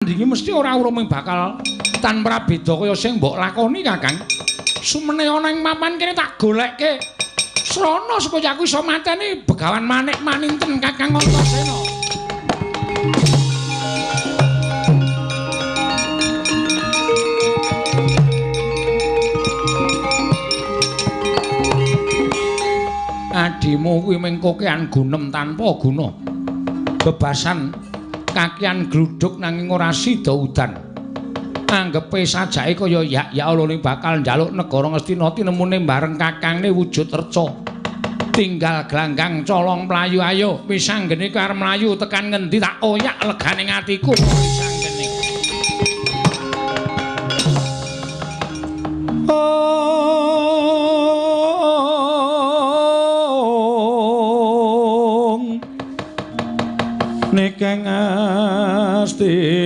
tandingi mesti ora urung bakal tanpa beda kaya sing mbok lakoni Kakang. Sumene ana ing mapan kene tak golekke. Srana supaya aku iso mateni Begawan Manik Maninten Kakang Antasena. Adimu kuwi mengko kean gunem tanpa guna. Bebasan kakian gluduk nanging ora sida udan. Anggepe sajake kaya yak-yak alone bakal njaluk negara Ngastina tinemune bareng kakangne wujud reca. Tinggal glanggang colong mlayu ayo wis anggene ku arep mlayu tekan ngendi tak oyak leganing atiku wis anggene. Nekeng Astina